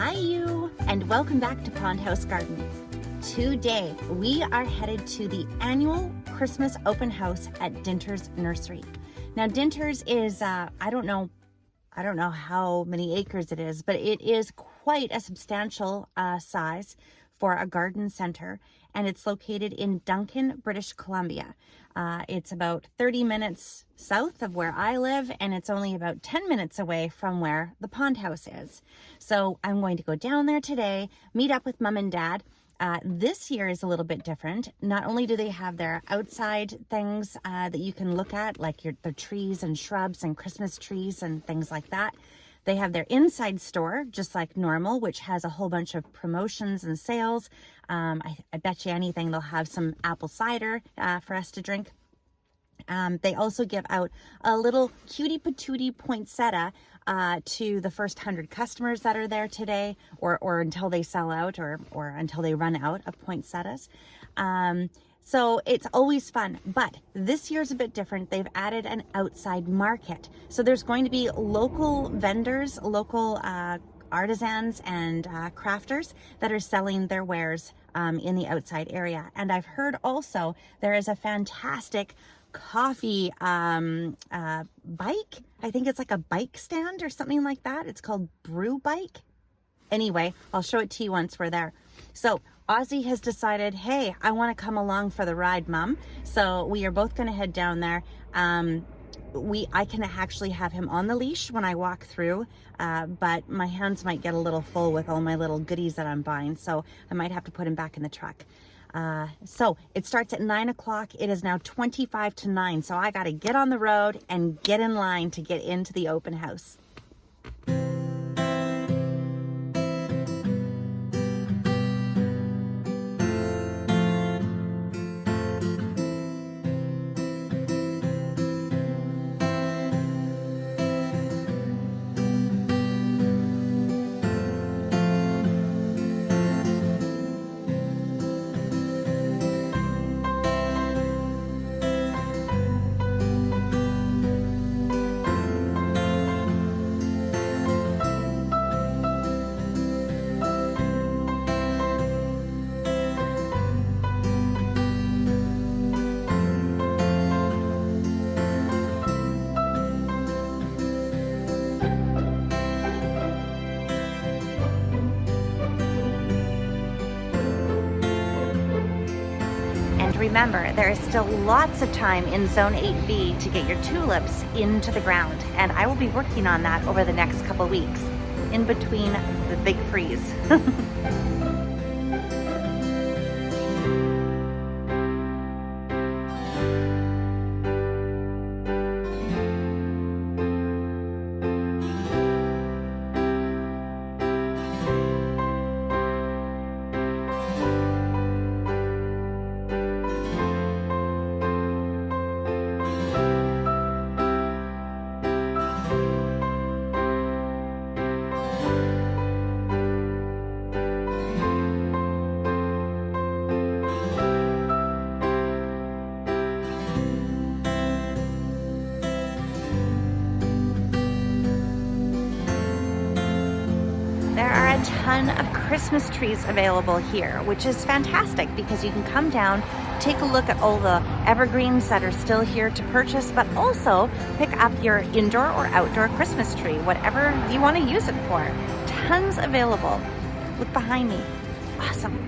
Hi you, and welcome back to Pond House Garden. Today we are headed to the annual Christmas open house at Dinter's Nursery. Now Dinter's is I don't know how many acres it is, but it is quite a substantial size for a garden center, and it's located in Duncan, British Columbia. It's about 30 minutes south of where I live, and it's only about 10 minutes away from where the pond house is. So I'm going to go down there today, meet up with Mom and Dad. This year is a little bit different. Not only do they have their outside things that you can look at, like the trees and shrubs and Christmas trees and things like that. They have their inside store, just like normal, which has a whole bunch of promotions and sales. I bet you anything they'll have some apple cider for us to drink. They also give out a little cutie patootie poinsettia to the first 100 customers that are there today, or until they sell out, or until they run out of poinsettias. So it's always fun, but this year's a bit different. They've added an outside market. So there's going to be local vendors, local artisans and crafters that are selling their wares in the outside area. And I've heard also there is a fantastic coffee bike. I think it's like a bike stand or something like that. It's called Brew Bike. Anyway, I'll show it to you once we're there. So Ozzy has decided, hey, I want to come along for the ride, Mom. So we are both going to head down there. I can actually have him on the leash when I walk through, but my hands might get a little full with all my little goodies that I'm buying. So I might have to put him back in the truck. So it starts at 9 o'clock. It is now 25 to 9. So I got to get on the road and get in line to get into the open house. Remember, there is still lots of time in Zone 8B to get your tulips into the ground, and I will be working on that over the next couple weeks, in between the big freeze. Ton of Christmas trees available here, which is fantastic because you can come down, take a look at all the evergreens that are still here to purchase, but also pick up your indoor or outdoor Christmas tree, whatever you want to use it for. Tons available. Look behind me. Awesome.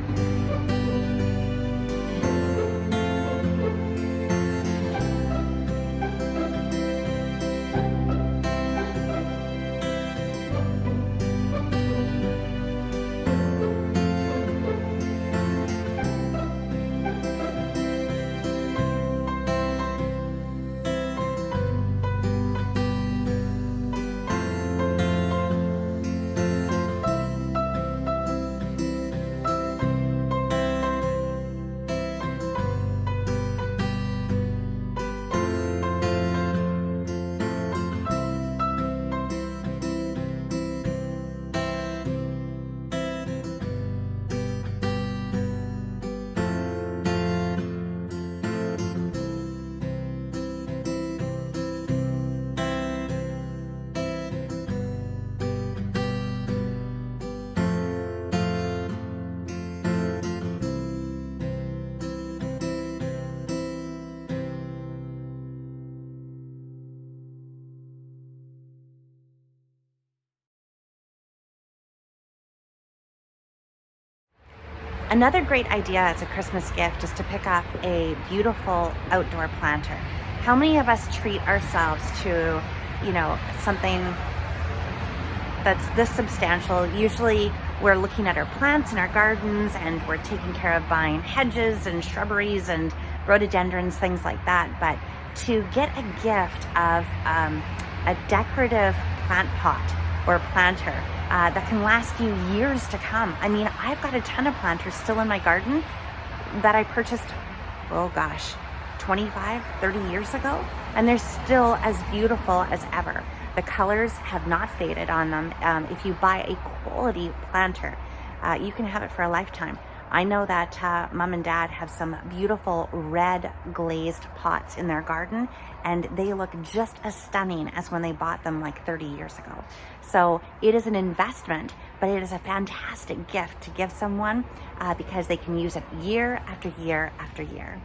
Another great idea as a Christmas gift is to pick up a beautiful outdoor planter. How many of us treat ourselves to, something that's this substantial? Usually we're looking at our plants in our gardens and we're taking care of buying hedges and shrubberies and rhododendrons, things like that. But to get a gift of a decorative plant pot or planter that can last you years to come. I mean, I've got a ton of planters still in my garden that I purchased, 25, 30 years ago, and they're still as beautiful as ever. The colors have not faded on them. If you buy a quality planter, you can have it for a lifetime. I know that Mom and Dad have some beautiful red glazed pots in their garden, and they look just as stunning as when they bought them like 30 years ago. So it is an investment, but it is a fantastic gift to give someone because they can use it year after year after year.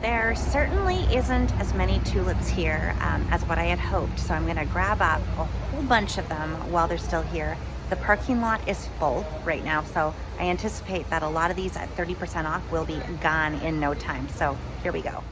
There certainly isn't as many tulips here as what I had hoped, so I'm going to grab up a whole bunch of them while they're still here. The parking lot is full right now, so I anticipate that a lot of these at 30% off will be gone in no time. So here we go.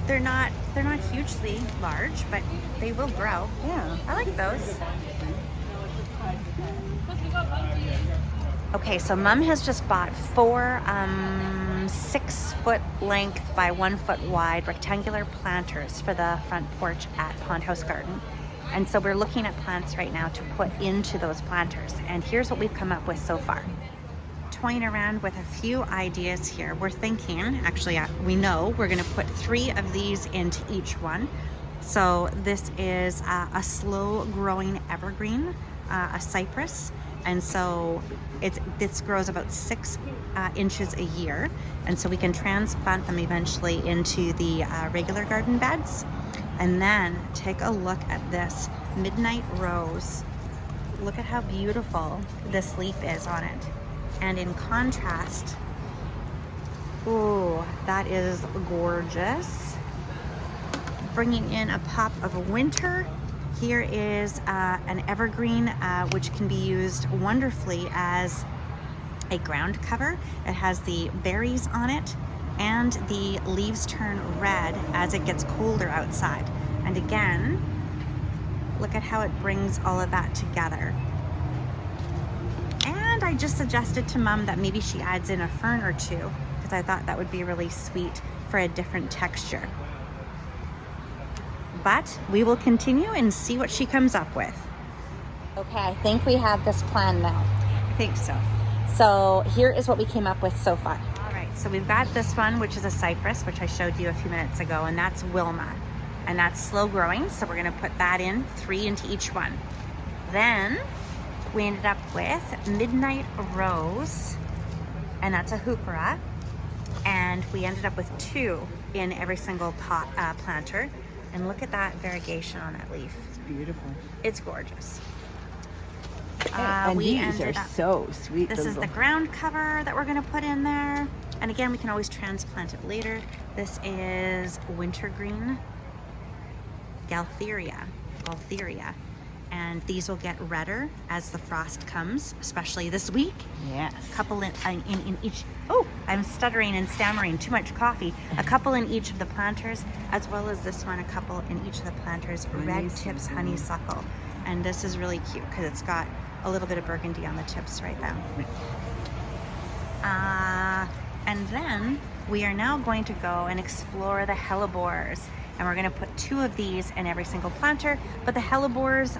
They're not hugely large, but they will grow. Yeah. I like those. Okay, so Mom has just bought 4 6-foot length by 1 foot wide rectangular planters for the front porch at Pond House Garden. And so we're looking at plants right now to put into those planters. And here's what we've come up with so far. Toying around with a few ideas here. We're thinking, actually we know we're gonna put 3 of these into each one. So this is a slow growing evergreen, a cypress. And so this grows about 6 inches a year. And so we can transplant them eventually into the regular garden beds. And then take a look at this midnight rose. Look at how beautiful this leaf is on it. And in contrast, ooh, that is gorgeous. Bringing in a pop of winter. Here is an evergreen which can be used wonderfully as a ground cover. It has the berries on it and the leaves turn red as it gets colder outside. And again, look at how it brings all of that together. And I just suggested to Mom that maybe she adds in a fern or 2 because I thought that would be really sweet for a different texture. But we will continue and see what she comes up with. Okay, I think we have this plan now. I think so. So here is what we came up with so far. All right, so we've got this one, which is a cypress, which I showed you a few minutes ago, and that's Wilma. And that's slow growing, so we're gonna put that in, 3 into each one. Then we ended up with Midnight Rose, and that's a heuchera. And we ended up with 2 in every single pot planter. And look at that variegation on that leaf. It's beautiful. It's gorgeous. And these are so sweet. This is the ground cover that we're gonna put in there. And again, we can always transplant it later. This is wintergreen Gaultheria. And these will get redder as the frost comes, especially this week. Yes. A couple in each. Oh, I'm stuttering and stammering. Too much coffee. A couple in each of the planters, as well as this one, a couple in each of the planters. Red tips honeysuckle. And this is really cute because it's got a little bit of burgundy on the tips right there. And then we are now going to go and explore the hellebores. And we're going to put 2 of these in every single planter, but the hellebores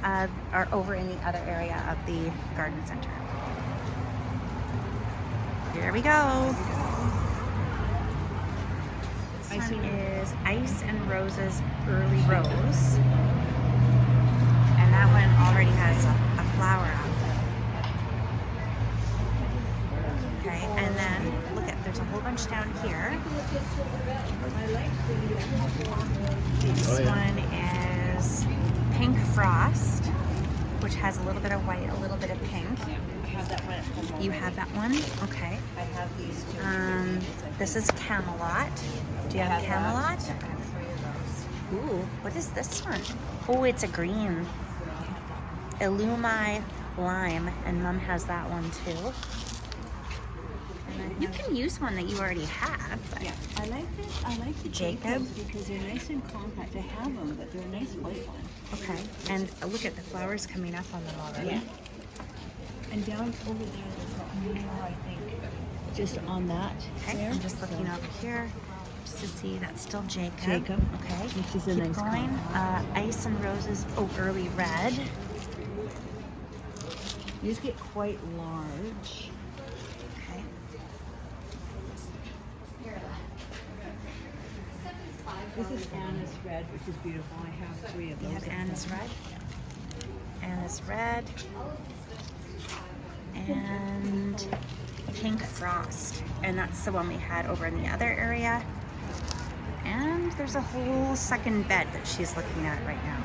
are over in the other area of the garden center. Here we go. This one is Ice and Roses Early Rose. And that one already has a flower out. Okay, and then look at, there's a whole bunch down here. This one is Pink Frost, which has a little bit of white, a little bit of pink. I have that one at home. You have that one? Okay. I have these 2. This is Camelot. Do you have Camelot? I have 3 of those. Ooh, what is this one? Oh, it's a green. Illumi Lime, and Mom has that one too. You can use one that you already have. But Yeah, I like the Jacob because they're nice and compact. I have them, but they're a nice white one. Okay, and look at the flowers coming up on them already. Yeah. And down over there, there's not more, I think, just on that. Okay, there. I'm just looking over here just to see that's still Jacob. Jacob. Okay, Which is a keep nice going. compact. Ice and Roses, oh, Early Red. These get quite large. Okay. This is Anna's Red, which is beautiful. I have 3 of those. You have Anna's Red. Anna's Red. And Pink Frost. And that's the one we had over in the other area. And there's a whole second bed that she's looking at right now.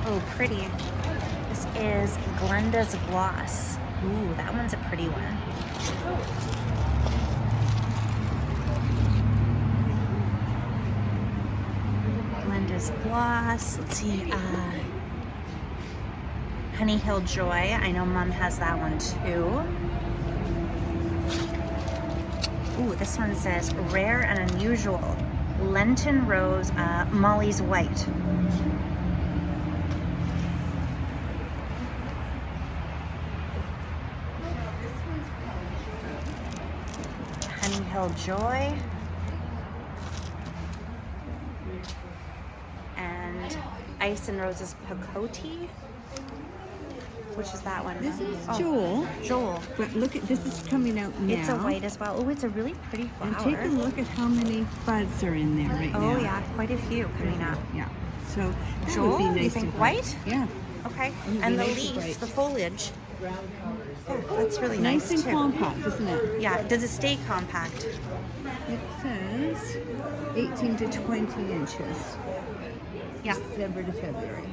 Oh, pretty. This is Glenda's Gloss. Ooh, that one's a pretty one. Glenda's Gloss. Let's see. Honey Hill Joy. I know Mom has that one too. Ooh, this one says rare and unusual. Lenten rose, Molly's white. Honey Hill Joy. And Ice and Roses Pacote. Which is that one? This is Joel. Joel. But look at this is coming out now. It's a white as well. Oh, it's a really pretty flower. And take a look at how many buds are in there right now. Oh yeah, quite a few coming up. Yeah. So that Joel, would be nice you think to white? Yeah. Okay. Would And be the nice to leaves, bright. the foliage. Oh, that's really nice and too. compact, isn't it? Yeah. Does it stay compact? It says 18 to 20 inches. Yeah. December to February.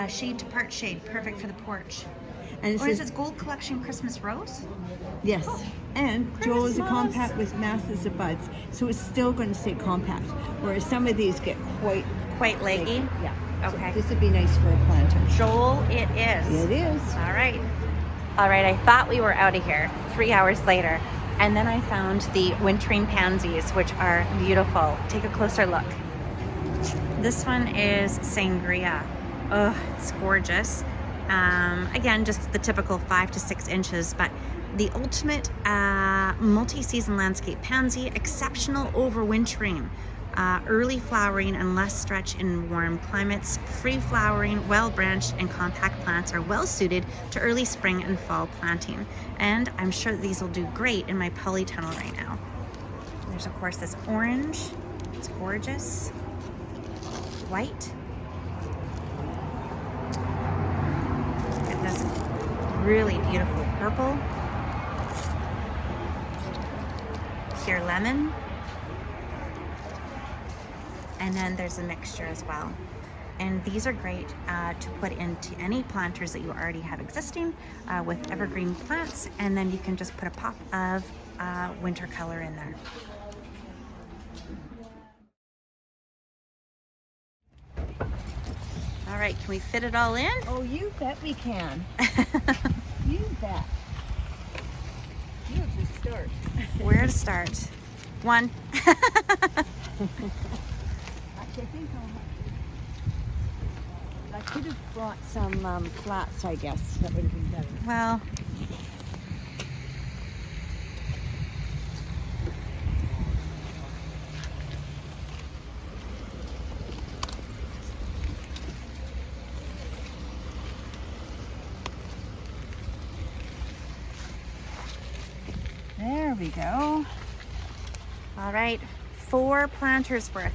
Shade to part shade, perfect for the porch. And it Or is says, it Gold Collection Christmas Rose? yes. And Joel is a Christmas. compact with masses of buds, so it's still going to stay compact. Whereas some of these get quite Leggy? Yeah. Okay. So this would be nice for a planter. Joel, it is. It is. All right. All right, I thought we were out of here 3 hours later. And then I found the wintering pansies, which are beautiful. Take a closer look. This one is Sangria. Oh, it's gorgeous. Again, just the typical 5 to 6 inches, but the ultimate multi-season landscape pansy, exceptional overwintering, early flowering and less stretch in warm climates, free flowering, well-branched and compact plants are well suited to early spring and fall planting. And I'm sure that these will do great in my polytunnel right now. There's of course this orange, it's gorgeous. White. This really beautiful purple. Pure lemon. And then there's a mixture as well. And these are great to put into any planters that you already have existing with evergreen plants. And then you can just put a pop of winter color in there. All right, can we fit it all in? Oh, you bet we can. You bet. You'll just start. Where to start? One. I could have brought some flats, I guess. That would have been better. Well, There we go. all right, 4 planters worth.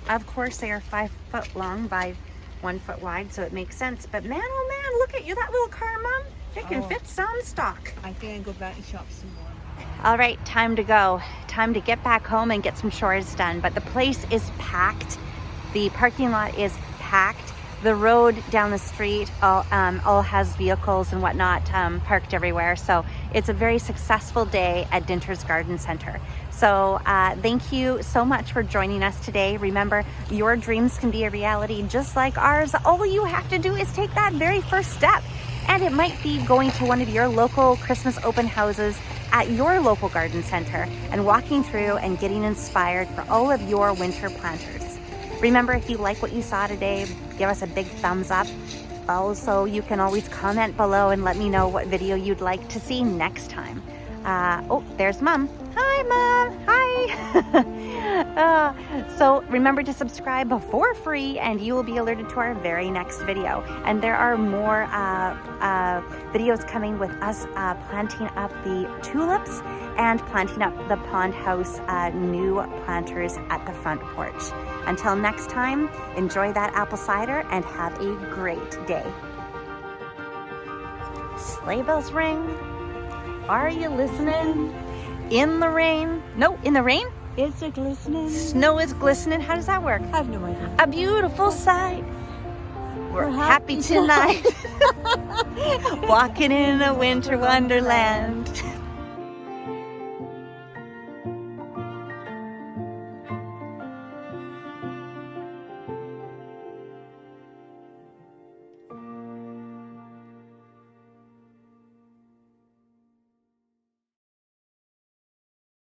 Of course, they are 5 foot long by 1 foot wide, so it makes sense. But man, oh man, look at you, that little car, Mom. It can fit some stock. I think I'll go back and shop some more. All right, time to go. Time to get back home and get some chores done. But the place is packed. The parking lot is packed. The road down the street all has vehicles and whatnot parked everywhere. So it's a very successful day at Dinter's Garden Center. So thank you so much for joining us today. Remember, your dreams can be a reality just like ours. All you have to do is take that very first step. And it might be going to one of your local Christmas open houses at your local garden center and walking through and getting inspired for all of your winter planters. Remember, if you like what you saw today, give us a big thumbs up. Also, you can always comment below and let me know what video you'd like to see next time. Oh, there's Mom. Hi, Mom. Hi. So remember to subscribe for free and you will be alerted to our very next video. And there are more videos coming with us planting up the tulips and planting up the pond house new planters at the front porch. Until next time, enjoy that apple cider and have a great day. Sleigh bells ring. Are you listening? In the rain. No, in the rain? It's a glistening. Snow is glistening. How does that work? I have no idea. A beautiful sight. We're happy tonight. Walking in a winter wonderland.